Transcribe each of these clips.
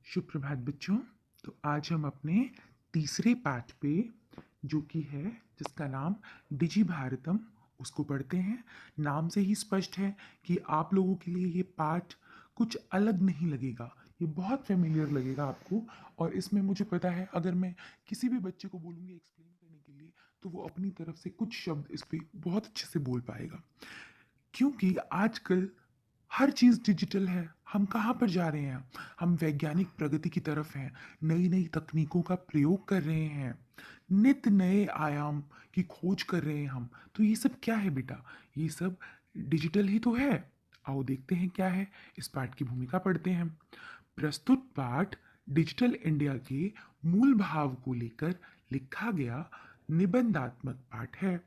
सुप्रभात बच्चों। तो आज हम अपने तीसरे पाठ पे जो कि है जिसका नाम डिजी भारतम उसको पढ़ते हैं। नाम से ही स्पष्ट है कि आप लोगों के लिए ये पाठ कुछ अलग नहीं लगेगा, ये बहुत फेमिलियर लगेगा आपको। और इसमें मुझे पता है अगर मैं किसी भी बच्चे को बोलूँगी एक्सप्लेन करने के लिए तो वो अपनी तरफ से कुछ शब्द इस पे बहुत अच्छे से बोल पाएगा, क्योंकि आजकल हर चीज़ डिजिटल है। हम कहाँ पर जा रहे हैं? हम वैज्ञानिक प्रगति की तरफ हैं, नई नई तकनीकों का प्रयोग कर रहे हैं, नित नए आयाम की खोज कर रहे हैं हम। तो ये सब क्या है बेटा? ये सब डिजिटल ही तो है। आओ देखते हैं क्या है। इस पाठ की भूमिका पढ़ते हैं। प्रस्तुत पाठ डिजिटल इंडिया के मूल भाव को लेकर लिखा गया निबंधात्मक पाठ है।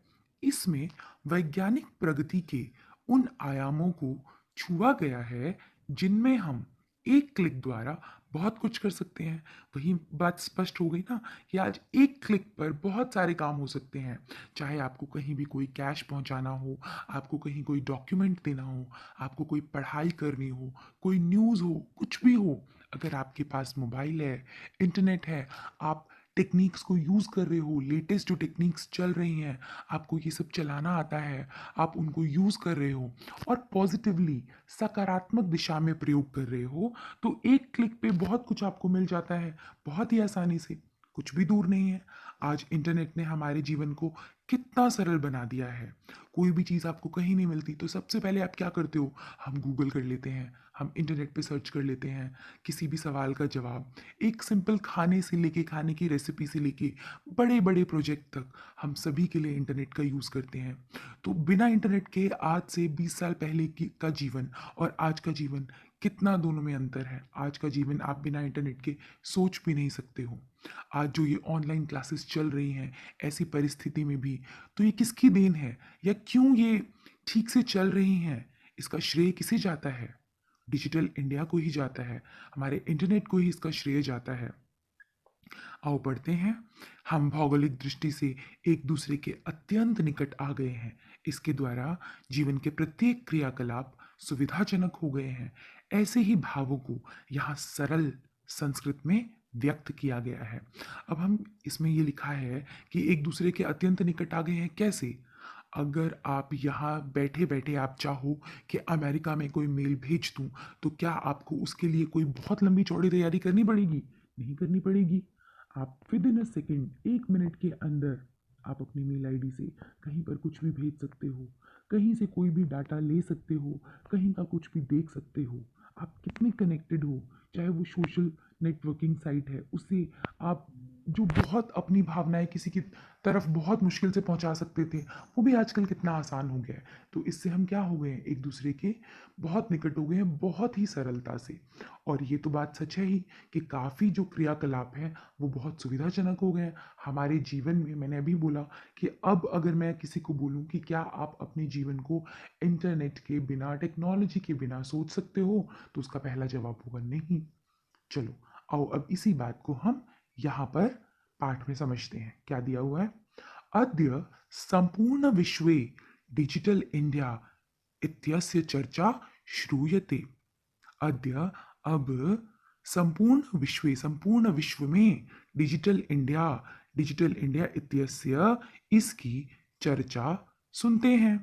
इसमें वैज्ञानिक प्रगति के उन आयामों को छुआ गया है जिनमें हम एक क्लिक द्वारा बहुत कुछ कर सकते हैं। वही बात स्पष्ट हो गई ना कि आज एक क्लिक पर बहुत सारे काम हो सकते हैं। चाहे आपको कहीं भी कोई कैश पहुंचाना हो, आपको कहीं कोई डॉक्यूमेंट देना हो, आपको कोई पढ़ाई करनी हो, कोई न्यूज़ हो, कुछ भी हो, अगर आपके पास मोबाइल है, इंटरनेट है, आप टेक्निक्स को यूज़ कर रहे हो, लेटेस्ट जो टेक्निक्स चल रही हैं, आपको ये सब चलाना आता है, आप उनको यूज़ कर रहे हो और पॉजिटिवली सकारात्मक दिशा में प्रयोग कर रहे हो, तो एक क्लिक पे बहुत कुछ आपको मिल जाता है, बहुत ही आसानी से। कुछ भी दूर नहीं है। आज इंटरनेट ने हमारे जीवन को कितना सरल बना दिया है। कोई भी चीज़ आपको कहीं नहीं मिलती तो सबसे पहले आप क्या करते हो? हम गूगल कर लेते हैं, हम इंटरनेट पे सर्च कर लेते हैं किसी भी सवाल का जवाब। एक सिंपल खाने से लेके, खाने की रेसिपी से लेके बड़े बड़े प्रोजेक्ट तक हम सभी के लिए इंटरनेट का यूज़ करते हैं। तो बिना इंटरनेट के आज से 20 साल पहले का जीवन और आज का जीवन कितना दोनों में अंतर है। आज का जीवन आप बिना इंटरनेट के सोच भी नहीं सकते हो। आज जो ये ऑनलाइन क्लासेस चल रही हैं ऐसी परिस्थिति में भी, तो ये किसकी देन है या क्यों ये ठीक से चल रही हैं? इसका श्रेय किसे जाता है? डिजिटल इंडिया को ही जाता है, हमारे इंटरनेट को ही इसका श्रेय जाता है। आओ पढ़ते हैं। हम भौगोलिक दृष्टि से एक दूसरे के अत्यंत निकट आ गए हैं। इसके द्वारा जीवन के प्रत्येक क्रियाकलाप सुविधाजनक हो गए हैं। ऐसे ही भावों को यहाँ सरल संस्कृत में व्यक्त किया गया है। अब हम इसमें ये लिखा है कि एक दूसरे के अत्यंत निकट आ गए हैं कैसे? अगर आप यहाँ बैठे बैठे आप चाहो कि अमेरिका में कोई मेल भेज दूँ, तो क्या आपको उसके लिए कोई बहुत लंबी चौड़ी तैयारी करनी पड़ेगी? नहीं करनी पड़ेगी। आप with in a second, 1 minute के अंदर आप अपनी मेल आईडी से कहीं पर कुछ भी भेज सकते हो, कहीं से कोई भी डाटा ले सकते हो, कहीं का कुछ भी देख सकते हो। आप कितने कनेक्टेड हो, चाहे वो सोशल नेटवर्किंग साइट है, उससे आप जो बहुत अपनी भावनाएं किसी की तरफ बहुत मुश्किल से पहुंचा सकते थे, वो भी आजकल कितना आसान हो गया है। तो इससे हम क्या हो गए हैं? एक दूसरे के बहुत निकट हो गए हैं, बहुत ही सरलता से। और ये तो बात सच है ही कि काफ़ी जो क्रियाकलाप हैं वो बहुत सुविधाजनक हो गए हैं हमारे जीवन में। मैंने अभी बोला कि अब अगर मैं किसी को बोलूं कि क्या आप अपने जीवन को इंटरनेट के बिना, टेक्नोलॉजी के बिना सोच सकते हो, तो उसका पहला जवाब होगा नहीं। चलो आओ अब इसी बात को हम यहाँ पर पाठ में समझते हैं। क्या दिया हुआ है? अद्य संपूर्ण विश्वे डिजिटल इंडिया इत्यस्य चर्चा श्रूयते। अद्य अब संपूर्ण विश्व में डिजिटल इंडिया इत्यस्य इसकी चर्चा सुनते हैं।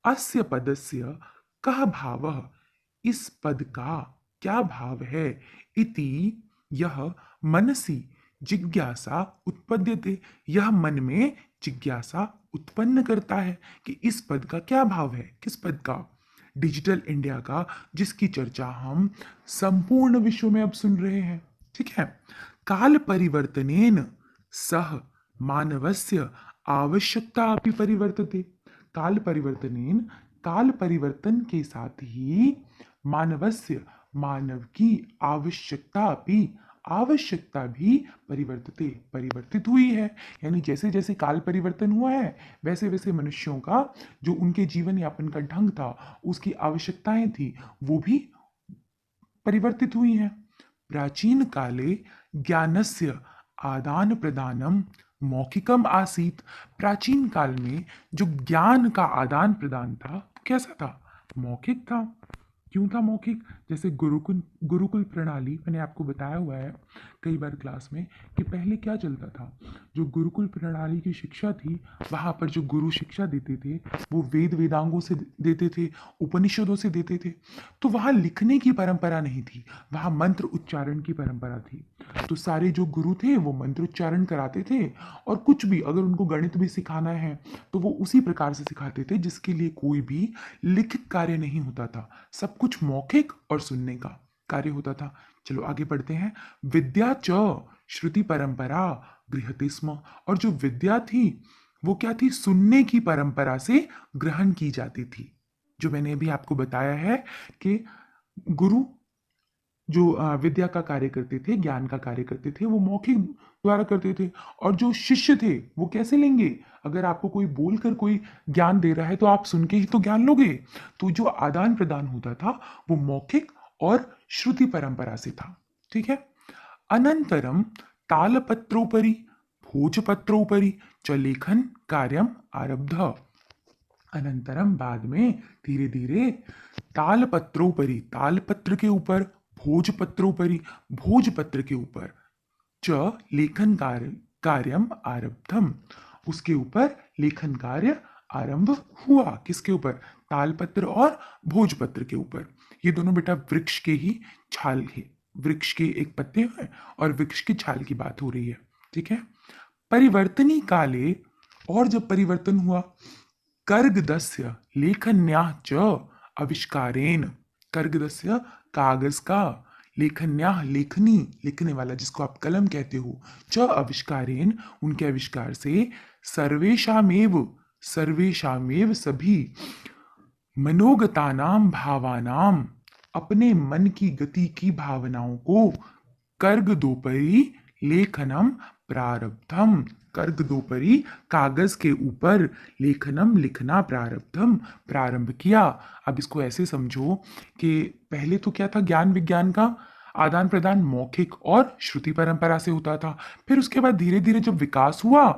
अस्य पदस्य कः भावः? इस पद का क्या भाव है? इति यह मनसि जिज्ञासा उत्पद्यते। यह मन में जिज्ञासा उत्पन्न करता है कि इस पद का क्या भाव है। किस पद का? डिजिटल इंडिया का, जिसकी चर्चा हम संपूर्ण विश्व में अब सुन रहे हैं। ठीक है। काल परिवर्तनेन सह मानवस्य आवश्यकता अपि परिवर्तते। काल परिवर्तनेन, काल परिवर्तन के साथ ही मानवस्य, मानव की आवश्यकता भी परिवर्तित हुई है। यानी जैसे जैसे काल परिवर्तन हुआ है वैसे वैसे मनुष्यों का जो उनके जीवन यापन का ढंग था, उसकी आवश्यकताएं थी, वो भी परिवर्तित हुई हैं। प्राचीन काले ज्ञानस्य आदान प्रदानम मौखिकम आसीत। प्राचीन काल में जो ज्ञान का आदान प्रदान था कैसा था? मौखिक था। क्यों था मौखिक? जैसे गुरुकुल प्रणाली मैंने आपको बताया हुआ है कई बार क्लास में कि पहले क्या चलता था। जो गुरुकुल प्रणाली की शिक्षा थी, वहाँ पर जो गुरु शिक्षा देते थे वो वेद वेदांगों से देते थे, उपनिषदों से देते थे। तो वहाँ लिखने की परंपरा नहीं थी, वहाँ मंत्र उच्चारण की परंपरा थी। तो सारे जो गुरु थे वो मंत्र उच्चारण कराते थे, और कुछ भी अगर उनको गणित भी सिखाना है तो वो उसी प्रकार से सिखाते थे जिसके लिए कोई भी लिखित कार्य नहीं होता था, सब कुछ मौखिक और सुनने का कार्य होता था। चलो आगे बढ़ते हैं। विद्या च श्रुति परंपरा गृहते स्म। और जो विद्या थी वो क्या थी, सुनने की परंपरा से ग्रहण की जाती थी। जो मैंने अभी आपको बताया है कि गुरु जो विद्या का कार्य करते थे, ज्ञान का कार्य करते थे, वो मौखिक द्वारा करते थे। और जो शिष्य थे वो कैसे लेंगे, अगर आपको कोई बोलकर कोई ज्ञान दे रहा है तो आप सुन के ही तो ज्ञान लोगे। तो जो आदान प्रदान होता था वो मौखिक और श्रुति परंपरा से था। ठीक है। अनंतरम तालपत्रोपरि भोजपत्रोपरि च लेखन कार्यम आरब्ध। अनंतरम बाद में धीरे धीरे तालपत्रोपरि तालपत्र के ऊपर, भोजपत्रोपरि भोजपत्र के ऊपर, च लेखन कार्यम आरब्धम, उसके ऊपर लेखन कार्य आरंभ हुआ। किसके ऊपर, तालपत्र और भोजपत्र के ऊपर। ये दोनों बेटा वृक्ष के ही छाल है, वृक्ष के एक पत्ते हैं और वृक्ष की छाल की बात हो रही है। ठीक है। परिवर्तनी काले, और जब परिवर्तन हुआ, कर्गदस्य लेखन्याः च आविष्कारेण, कर्गदस्य कागज का, लेखन्याः लेखनी लिखने वाला जिसको आप कलम कहते हो, च आविष्कारेण उनके आविष्कार से, सर्वेषामेव सर्वेषामेव सभी, मनोगतानाम भावानाम अपने मन की गति की भावनाओं को, कर्गदोपरि लेखनम प्रारब्धम, कर्गदोपरि कागज के ऊपर, लेखनम लिखना, प्रारब्धम प्रारंभ किया। अब इसको ऐसे समझो कि पहले तो क्या था, ज्ञान विज्ञान का आदान प्रदान मौखिक और श्रुति परंपरा से होता था। फिर उसके बाद धीरे धीरे जब विकास हुआ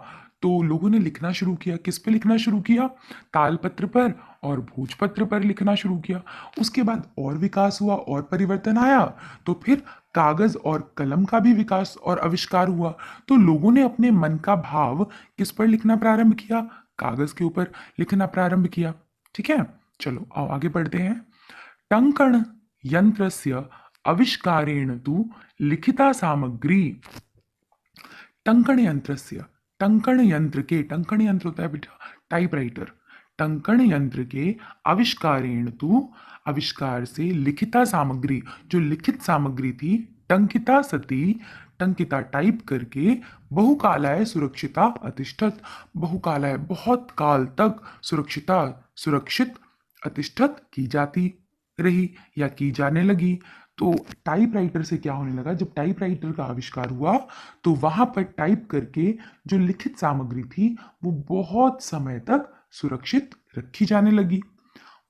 तो लोगों ने लिखना शुरू किया। किस पे लिखना शुरू किया, तालपत्र पर और भोजपत्र पर लिखना शुरू किया। उसके बाद और विकास हुआ और परिवर्तन आया, तो फिर कागज और कलम का भी विकास और आविष्कार हुआ। तो लोगों ने अपने मन का भाव किस पर लिखना प्रारंभ किया, कागज के ऊपर लिखना प्रारंभ किया। ठीक है। चलो आओ आगे बढ़ते हैं। टंकण यंत्रस्य आविष्कारेण तु लिखिता सामग्री, टंकण यंत्रस्य, टंकण यंत्र के, टंकण यंत्र होता है बेटा टाइपराइटर, टंकण यंत्र के आविष्कारेण तु आविष्कार से, लिखिता सामग्री जो लिखित सामग्री थी, टंकिता सती टंकिता टाइप करके, बहुकालाय सुरक्षिता अतिष्ठत, बहुकालाय बहुत काल तक, सुरक्षिता सुरक्षित, अतिष्ठत की जाती रही या की जाने लगी। तो टाइपराइटर से क्या होने लगा, जब टाइपराइटर का आविष्कार हुआ तो वहां पर टाइप करके जो लिखित सामग्री थी वो बहुत समय तक सुरक्षित रखी जाने लगी।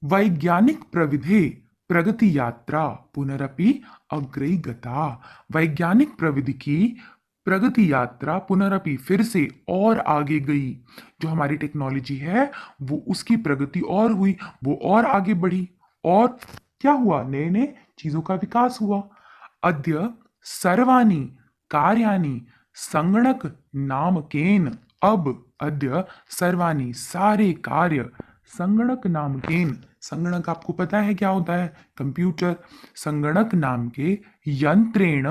वैज्ञानिक प्रविधे प्रगति यात्रा पुनरपि अग्रे गता, वैज्ञानिक प्रविधि की प्रगति यात्रा पुनरपि फिर से और आगे गई। जो हमारी टेक्नोलॉजी है वो उसकी प्रगति और हुई, वो और आगे बढ़ी, और क्या हुआ, नए नए चीजों का विकास हुआ। अद्य सर्वाणि कार्याणि संगणक नामकेन, अब अद्य सर्वाणि सारे कार्य, संगणक नामकेन, संगणक आपको पता है क्या होता है, कंप्यूटर, संगणक नाम के यंत्रेण,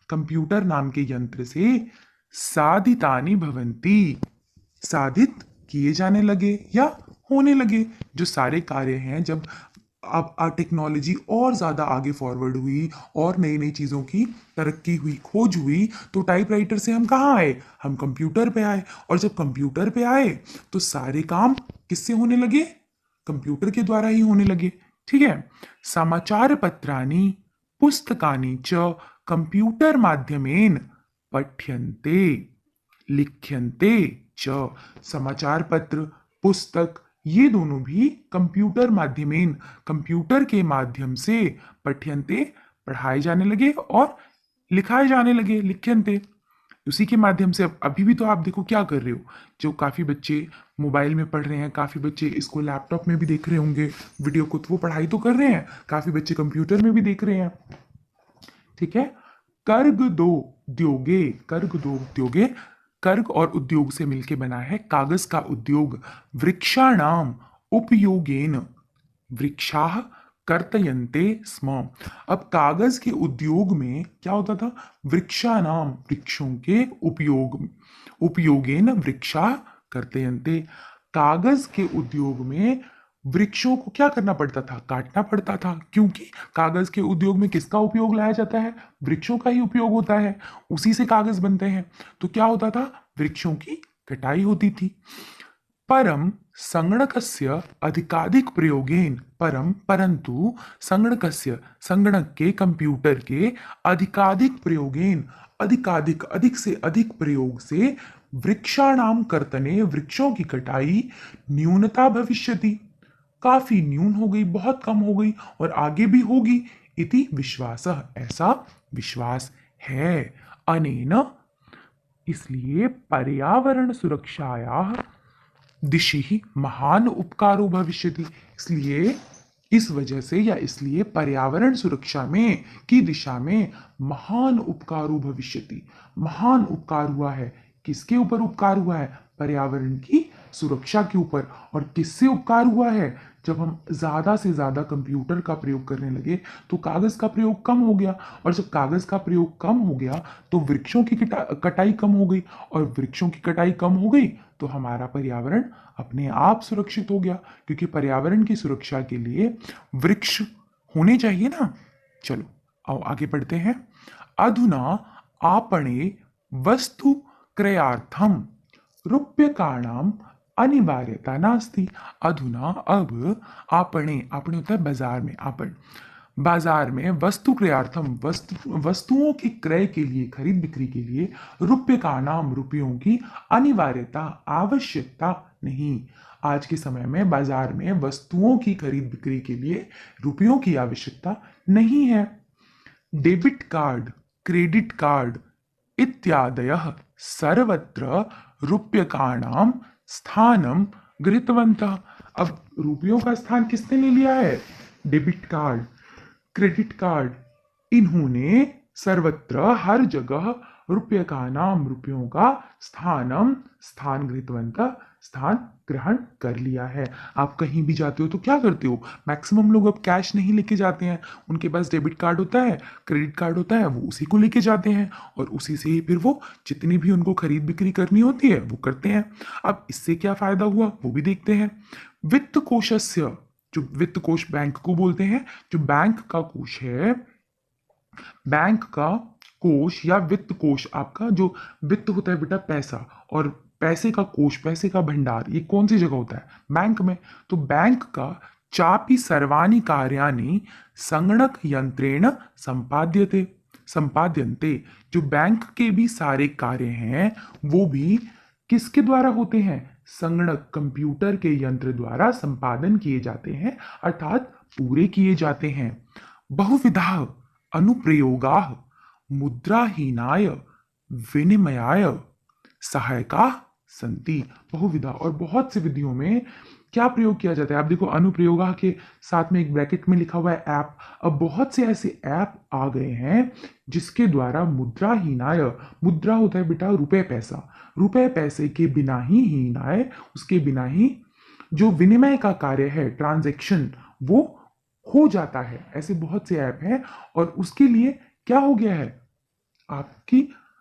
कंप्यूटर नाम के यंत्र से, साधितानि भवन्ति, साधित किए जाने लगे या होने लगे। जो सारे कार्य हैं, जब अब टेक्नोलॉजी और ज़्यादा आगे फॉरवर्ड हुई और नई नई चीज़ों की तरक्की हुई, खोज हुई, तो टाइपराइटर से हम कहाँ आए, हम कंप्यूटर पे आए। और जब कंप्यूटर पे आए तो सारे काम किससे होने लगे, कंप्यूटर के द्वारा ही होने लगे। ठीक है। समाचार पत्राणि पुस्तकानि च कंप्यूटर माध्यमेन पठ्यन्ते लिख्यन्ते च, समाचार पत्र पुस्तक ये दोनों भी कंप्यूटर माध्यमेन, कंप्यूटर के माध्यम से, पठ्यन्ते पढ़ाए जाने लगे और लिखाए जाने लगे, लिख्यन्ते उसी के माध्यम से। अब अभी भी तो आप देखो क्या कर रहे हो, जो काफ़ी बच्चे मोबाइल में पढ़ रहे हैं, काफ़ी बच्चे इसको लैपटॉप में भी देख रहे होंगे वीडियो को, तो वो पढ़ाई तो कर रहे हैं, काफ़ी बच्चे कंप्यूटर में भी देख रहे हैं। ठीक है। कर्ग दो उद्योगे, कर्ग दो उद्योगे, कर्ग और उद्योग से मिलके बना है कागज का उद्योग। वृक्षाणाम उपयोगेन वृक्षाः कर्तयन्ते स्म। अब कागज के उद्योग में क्या होता था? वृक्षानाम वृक्षों के उपयोगेन वृक्षा कर्तयन्ते। कागज के उद्योग में वृक्षों को क्या करना पड़ता था? काटना पड़ता था, क्योंकि कागज के उद्योग में किसका उपयोग लाया जाता है? वृक्षों का ही उपयोग होता है, उसी से कागज बनते हैं। तो क्या होता था? वृक्षों की कटाई होती थी। परम संगणकस्य अधिकाधिक प्रयोगेन, परम परंतु संगणकस्य संगणक के, कंप्यूटर के अधिकाधिक प्रयोगेन अधिकाधिक अधिक से अधिक प्रयोग से वृक्षाणाम कर्तने वृक्षों की कटाई न्यूनता भविष्यति, काफी न्यून हो गई, बहुत कम हो गई और आगे भी होगी। इति विश्वासः, ऐसा विश्वास है। अनेन, इसलिए पर्यावरण सुरक्षायाः दिशि महान उपकारो भविष्यति, इसलिए इस वजह से या इसलिए पर्यावरण सुरक्षा में की दिशा में महान उपकारो भविष्यति, महान उपकार हुआ है। किसके ऊपर उपकार हुआ है? पर्यावरण की सुरक्षा के ऊपर। और किससे उपकार हुआ है? जब हम ज्यादा से ज्यादा कंप्यूटर का प्रयोग करने लगे तो कागज का प्रयोग कम हो गया, और जब कागज का प्रयोग कम हो गया तो वृक्षों की कटाई कम हो गई, और वृक्षों की कटाई कम हो गई तो हमारा पर्यावरण अपने आप सुरक्षित हो गया, क्योंकि पर्यावरण की सुरक्षा के लिए वृक्ष होने चाहिए ना। चलो आओ आगे बढ़ते हैं। अधुना आपणे वस्तु क्रयार्थम रूप्यकाणाम अनिवार्यता नास्ति। अधुना, अब, आपणे, आपणे होता है बाजार में, आपण, बाजार में वस्तु क्रयार्थम वस्तुओं के क्रय के लिए, खरीद बिक्री के लिए, रुपये का नाम रुपयों की अनिवार्यता आवश्यकता नहीं। आज के समय में बाजार में वस्तुओं की खरीद बिक्री के लिए रुपयों की आवश्यकता नहीं है। डेबिट कार्ड, क्रेडिट कार्ड इत्यादयः सर्वत्र रूप्यकाणां स्थानम गृहीतवन्तः। अब रुपयों का स्थान किसने ले लिया है? डेबिट कार्ड, क्रेडिट कार्ड, इन्होंने सर्वत्र हर जगह रुपये का नाम रुपयों का स्थान गृहीतवन्तः, स्थान ग्रहण कर लिया है। आप कहीं भी जाते हो तो क्या करते हो? मैक्सिमम लोग अब कैश नहीं लेके जाते हैं, उनके पास डेबिट कार्ड होता है, क्रेडिट कार्ड होता है, वो उसी को लेके जाते हैं और उसी से ही फिर वो जितनी भी उनको खरीद बिक्री करनी होती है वो करते हैं। अब इससे क्या फायदा हुआ वो भी देखते हैं। वित्त कोशस्य, जो वित्त कोश बैंक को बोलते हैं, जो बैंक का कोश है, बैंक का कोश या वित्त कोश, आपका जो वित्त होता है बेटा पैसा, और पैसे का कोश, पैसे का भंडार, ये कौन सी जगह होता है? बैंक में। तो बैंक का चापि सर्वाणि कार्याणि संगणक यंत्रेण संपाद्यन्ते, जो बैंक के भी सारे कार्य हैं वो भी किसके द्वारा होते हैं? संगणक, कंप्यूटर के यंत्र द्वारा संपादन किए जाते हैं, अर्थात पूरे किए जाते हैं। बहुविधा अनुप्रयोगाः मुद्राहीनाय विनिमयाय सहायका संति। बहुविधा, और बहुत सी विधियों में क्या प्रयोग किया जाता है? आप देखो अनुप्रयोगा के साथ में एक ब्रैकेट में लिखा हुआ है ऐप। अब बहुत से ऐसे ऐप आ गए हैं जिसके द्वारा मुद्राहीनाय, मुद्रा होता है बेटा रुपए पैसा, रुपए पैसे के बिना ही, हीनाय उसके बिना ही जो विनिमय का कार्य है, ट्रांजैक्शन, वो हो जाता है। ऐसे बहुत से ऐप हैं और उसके लिए क्या हो गया है,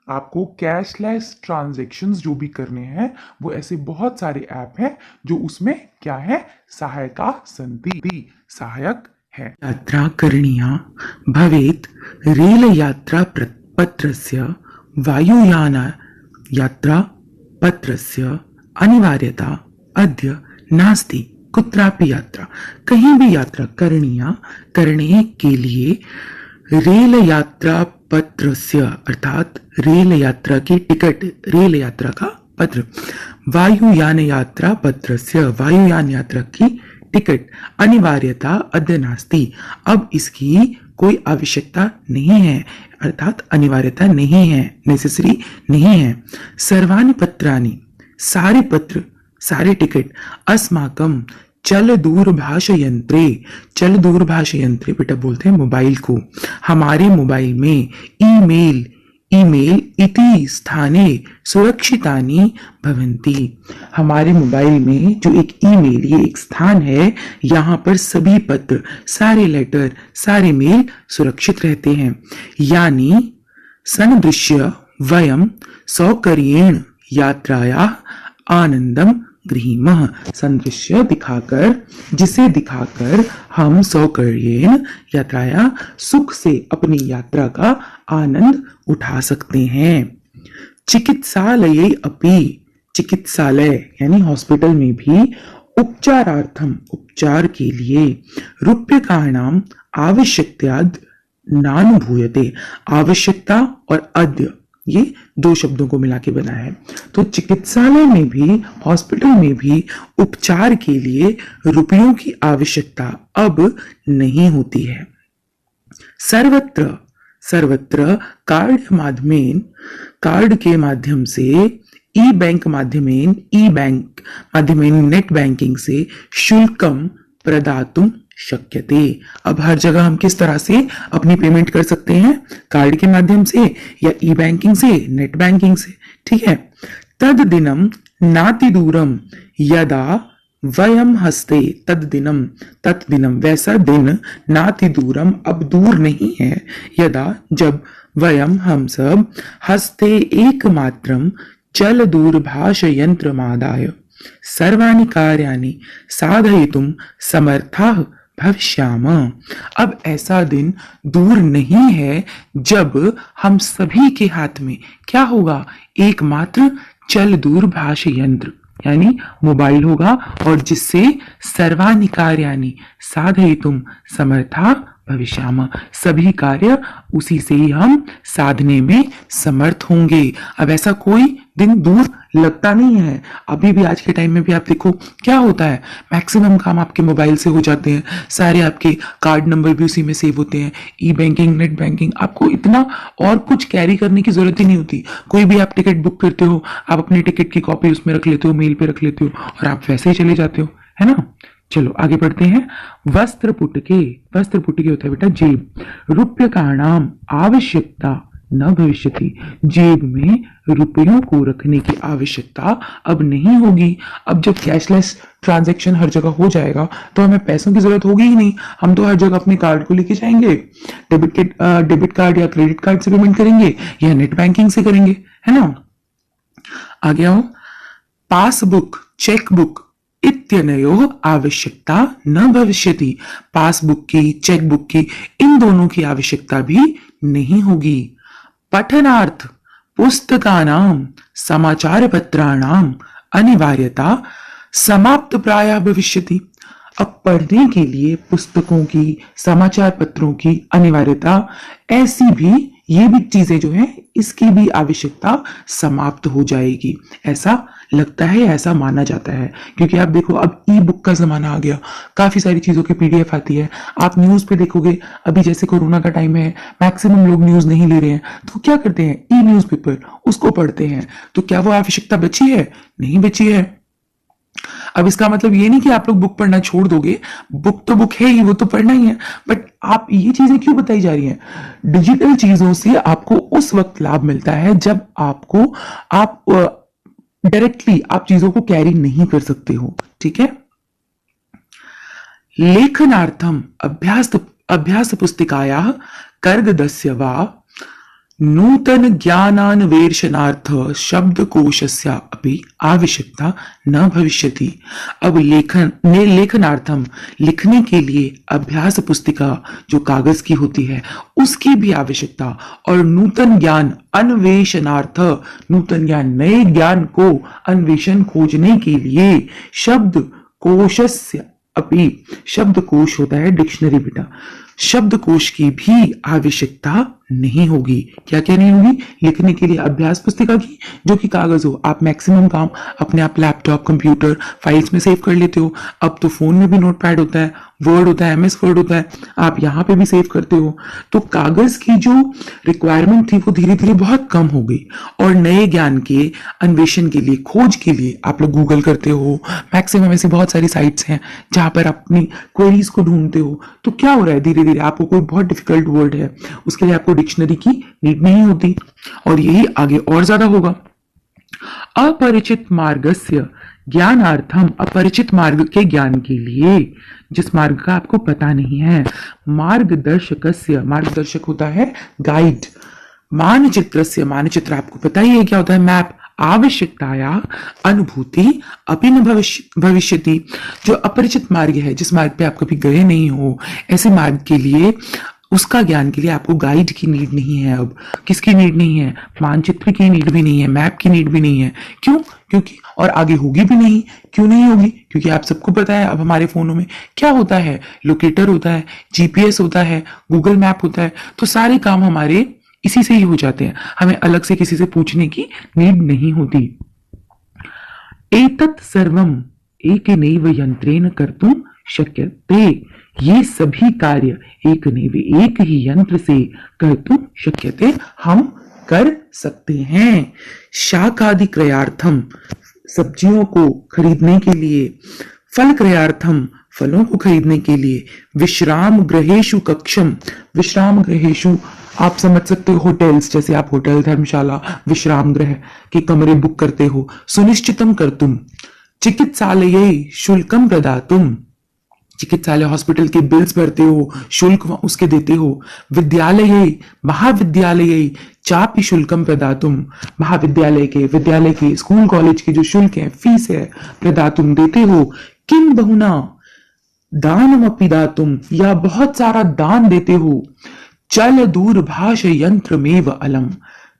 आपको कैशलेस ट्रांजैक्शंस जो भी करने हैं वो ऐसे बहुत सारे ऐप हैं जो उसमें क्या है? सहायका संति, सहायक है। यात्रा करणीया भवेत् रेल यात्रा पत्रस्य वायुयान यात्रा पत्रस्य अनिवार्यता अद्य नास्ति कुत्रापि यात्रा। कहीं भी यात्रा करणीया, करने के लिए रेल यात्रा पत्रस्य अर्थात रेल यात्रा की टिकट, रेल यात्रा का पत्र, वायुयान यात्रा पत्रस्य वायुयान यात्रा की टिकट अनिवार्यता अद्य नास्ति, अब इसकी कोई आवश्यकता नहीं है, अर्थात अनिवार्यता नहीं है, नेसेसरी नहीं है। सर्वाणि पत्राणि, सारे पत्र, सारे टिकट अस्माकं चल दूरभाष यंत्रे, चल दूरभाष यंत्रे बेटा बोलते हैं मोबाइल को, हमारे मोबाइल में ईमेल, ईमेल इति स्थाने सुरक्षितानि भवन्ति, हमारे मोबाइल में जो एक ईमेल ये एक स्थान है, यहाँ पर सभी पत्र, सारे लेटर, सारे मेल सुरक्षित रहते हैं। यानी सन्दृश्य वयम सौकर्येण यात्राया आनंदम गृहीमः, संदृश्य दिखाकर, जिसे दिखाकर हम सौकर्येण यात्राया सुख से अपनी यात्रा का आनंद उठा सकते हैं। चिकित्सालये अपि, चिकित्सालय यानी हॉस्पिटल में भी उपचारार्थम, उपचार के लिए रूप्यकाणाम आवश्यकताद् नानुभूयते, आवश्यकता और अद्य ये दो शब्दों को मिला के बना है। तो चिकित्सालय में भी, हॉस्पिटल में भी उपचार के लिए रुपयों की आवश्यकता अब नहीं होती है। सर्वत्र, सर्वत्र कार्ड के माध्यम से, ई बैंक माध्यमेन, ई बैंक माध्यमेन, नेट बैंकिंग से शुल्कम प्रदातुम शक्यते, अब हर जगह हम किस तरह से अपनी पेमेंट कर सकते हैं, कार्ड के माध्यम से या ई बैंकिंग से, नेट बैंकिंग से, ठीक है। तद दिनम नाति दूरम यदा वयम हस्ते, तद दिनम, तत् दिनम वैसा दिन, नाति दूरम अब दूर नहीं है, यदा जब, वयम हम सब, हस्ते एकमात्रम चल दूरभाष यंत्रमादाय सर्वाणि कार्याणि साधयितुम समर्थाः भविष्याम, अब ऐसा दिन दूर नहीं है जब हम सभी के हाथ में क्या होगा, एकमात्र चल दूरभाष यंत्र यानी मोबाइल होगा, और जिससे सर्वाणि कार्याणि साधयितुम समर्था भविष्याम, सभी कार्य उसी से ही हम साधने में समर्थ होंगे। अब ऐसा कोई दिन दूर लगता नहीं है। अभी भी आज के टाइम में भी आप देखो क्या होता है, मैक्सिमम काम आपके मोबाइल से हो जाते हैं, सारे आपके कार्ड नंबर भी उसी में सेव होते हैं, ई बैंकिंग, नेट बैंकिंग, आपको इतना और कुछ कैरी करने की जरूरत ही नहीं होती। कोई भी आप टिकट बुक करते हो, आप अपनी टिकट की कॉपी उसमें रख लेते हो, मेल पे रख लेते हो और आप वैसे ही चले जाते हो, है ना। चलो आगे बढ़ते हैं। वस्त्र पुटके, वस्त्र पुटके होता है बेटा जेब, रुपये का नाम आवश्यकता न भविष्यति, जेब में रुपयों को रखने की आवश्यकता अब नहीं होगी। अब जब कैशलेस ट्रांजैक्शन हर जगह हो जाएगा तो हमें पैसों की जरूरत होगी ही नहीं, हम तो हर जगह अपने कार्ड को लेके जाएंगे, डेबिट कार्ड या क्रेडिट कार्ड से पेमेंट करेंगे या नेट बैंकिंग से करेंगे, है ना। आगे आओ, पासबुक, चेकबुक इत्यनयोः आवश्यकता न भविष्यति, पासबुक की, चेकबुक की, इन दोनों की आवश्यकता भी नहीं होगी। पठनार्थ पुस्तकानां समाचार पत्राणां अनिवार्यता समाप्त प्रायः भविष्यति, अब पढ़ने के लिए पुस्तकों की, समाचार पत्रों की अनिवार्यता, ऐसी भी ये भी चीजें जो है इसकी भी आवश्यकता समाप्त हो जाएगी, ऐसा लगता है, ऐसा माना जाता है। क्योंकि आप देखो अब ई बुक का जमाना आ गया, काफी सारी चीजों की पीडीएफ आती है, आप न्यूज पे देखोगे, अभी जैसे कोरोना का टाइम है, मैक्सिमम लोग न्यूज नहीं ले रहे हैं, तो क्या करते हैं, ई न्यूज़पेपर उसको पढ़ते हैं। तो क्या वो आवश्यकता बची है? नहीं बची है। अब इसका मतलब ये नहीं कि आप लोग बुक पढ़ना छोड़ दोगे, बुक तो बुक है ही, वो तो पढ़ना ही है, बट आप ये चीजें क्यों बताई जा रही हैं? डिजिटल चीजों से आपको उस वक्त लाभ मिलता है जब आपको, आप डायरेक्टली आप चीजों को कैरी नहीं कर सकते हो, ठीक है। लेखनार्थम अभ्यास पुस्तिकायाः कर्गदस्य वा नूतन ज्ञानान्वेषणार्थ शब्दकोशस्य अपि आवश्यकता न भविष्यति, अब लेखनार्थम लिखने के लिए अभ्यास पुस्तिका जो कागज की होती है उसकी भी आवश्यकता, और नूतन ज्ञान अन्वेषणार्थ, नूतन ज्ञान नए ज्ञान को अन्वेषण खोजने के लिए शब्दकोशस्य अपि, शब्दकोश होता है डिक्शनरी बेटा, शब्दकोश की भी आवश्यकता नहीं होगी। क्या क्या नहीं होगी? लिखने के लिए अभ्यास पुस्तिका की, जो कि कागज हो। आप मैक्सिमम काम अपने आप लैपटॉप, कंप्यूटर, फाइल्स में सेव कर लेते हो। अब तो फोन में भी नोटपैड होता है, वर्ड होता है, एमएस वर्ड होता है, आप यहाँ पे भी सेव करते हो। तो कागज की जो रिक्वायरमेंट थी वो धीरे धीरे बहुत कम हो गई। और नए ज्ञान के अन्वेषण के लिए, खोज के लिए आप लोग गूगल करते हो। मैक्सिमम ऐसी बहुत सारी साइट्स हैं जहां पर अपनी क्वेरीज को ढूंढते हो। तो क्या हो रहा है, धीरे धीरे आपको कोई बहुत डिफिकल्ट वर्ड है, उसके लिए आपको डिक्शनरी की नीड नहीं होती, और यही आगे और ज्यादा होगा। अपरिचित मार्गस्य ज्ञानार्थम, अपरिचित मार्ग के ज्ञान के लिए, जिस मार्ग का आपको पता नहीं है। मार्गदर्शकस्य, मार्गदर्शक होता है गाइड। मानचित्रस्य, मानचित्र आपको पता ही है क्या होता है, मैप। आवश्यकताया अनुभूति अपि न भविष्यति, जो अपरिचित मार्ग है, जिस मार्ग पे आप कभी गए नहीं हो, ऐसे मार्ग के लिए, उसका ज्ञान के लिए आपको गाइड की नीड नहीं है। अब किसकी नीड नहीं है? मानचित्र की नीड भी नहीं है, मैप की नीड भी नहीं है। क्यों? क्योंकि, और आगे होगी भी नहीं। क्यों नहीं होगी? क्योंकि आप सबको पता है अब हमारे फोनों में क्या होता है, लोकेटर होता है, जीपीएस होता है, गूगल मैप होता है। तो सारे काम हमारे इसी से ही हो जाते हैं, हमें अलग से किसी से पूछने की नीड नहीं होती। एतत् सर्वम एकनैव यंत्रेण कर्तुम शक्यते, ये सभी कार्य एकनैव, एक ही यंत्र से कर्तुम शक्यते, हम कर सकते हैं। शाकादि क्रयार्थम, सब्जियों को खरीदने के लिए। फल क्रयार्थम, फलों को खरीदने के लिए। विश्राम गृहेशु कक्षम, विश्राम गृहेशु आप समझ सकते हो होटल्स, जैसे आप होटल, धर्मशाला, विश्राम गृह के कमरे बुक करते हो। सुनिश्चितम कर्तुम, चिकित्सालये शुल्कम प्रदातुम, चिकित्सालय, हॉस्पिटल के बिल्स भरते हो, शुल्क उसके देते हो। विद्यालय, महाविद्यालय चापि शुल्कम प्रदातुम, महाविद्यालय के, विद्यालय के, स्कूल कॉलेज के जो शुल्क है, फीस है, प्रदातुम देते हो। किम बहुना दानमपि दातुम, या बहुत सारा दान देते हो। चल दूरभाष यंत्र मेव अलम,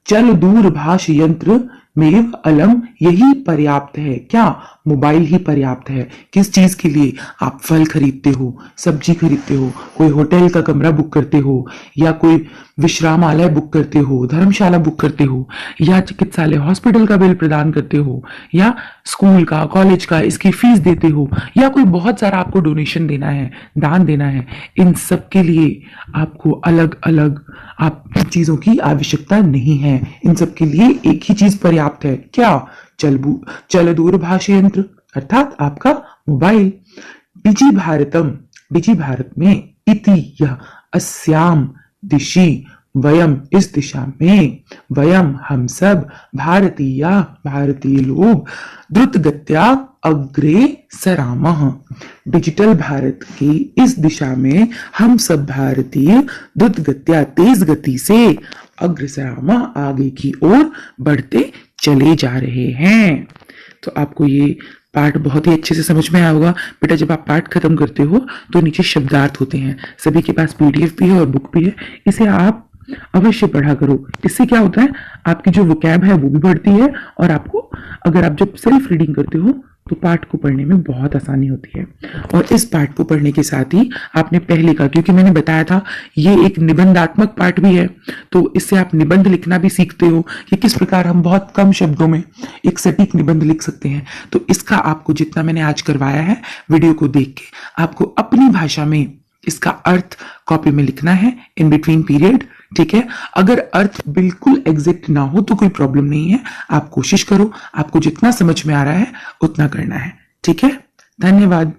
चल दूरभाष यंत्र मेव अलम, यही पर्याप्त है। क्या? मोबाइल ही पर्याप्त है। किस चीज के लिए? आप फल खरीदते हो, सब्जी खरीदते हो, कोई होटल का कमरा बुक करते हो, या कोई विश्रामालय बुक करते हो, धर्मशाला बुक करते हो, या चिकित्सालय, हॉस्पिटल का बिल प्रदान करते हो, या स्कूल का, कॉलेज का, इसकी फीस देते हो, या कोई बहुत सारा आपको डोनेशन देना है, दान देना है। इन सब के लिए आपको अलग अलग आप चीजों की आवश्यकता नहीं है। इन सब के लिए एक ही चीज पर्याप्त है। क्या? चल दूरभाष यंत्र, अर्थात आपका मोबाइल। डिजी भारतम, डिजी भारत में, इति यह, अस्याम दिशि, वयम इस दिशा में, वयम हम सब, भारतीय भारतीय लोग, द्रुत गत्या अग्रे सरामः, डिजिटल भारत की इस दिशा में हम सब भारतीय द्रुत गत्या, तेज गति से, अग्रसरामः आगे की ओर बढ़ते चले जा रहे हैं। तो आपको ये पाठ बहुत ही अच्छे से समझ में आया होगा। बेटा जब आप पाठ खत्म करते हो तो नीचे शब्दार्थ होते हैं, सभी के पास पीडीएफ भी है और बुक भी है, इसे आप अवश्य पढ़ा करो। इससे क्या होता है, आपकी जो वोकैब है वो भी बढ़ती है, और आपको, अगर आप जब सेल्फ रीडिंग करते हो तो पाठ को पढ़ने में बहुत आसानी होती है। और इस पाठ को पढ़ने के साथ ही आपने पहले का, क्योंकि मैंने बताया था ये एक निबंधात्मक पाठ भी है, तो इससे आप निबंध लिखना भी सीखते हो कि किस प्रकार हम बहुत कम शब्दों में एक सटीक निबंध लिख सकते हैं। तो इसका आपको जितना मैंने आज करवाया है, वीडियो को देख के आपको अपनी भाषा में इसका अर्थ कॉपी में लिखना है इन बिटवीन पीरियड। ठीक है, अगर अर्थ बिल्कुल एग्जैक्ट ना हो तो कोई प्रॉब्लम नहीं है, आप कोशिश करो, आपको जितना समझ में आ रहा है उतना करना है। ठीक है, धन्यवाद।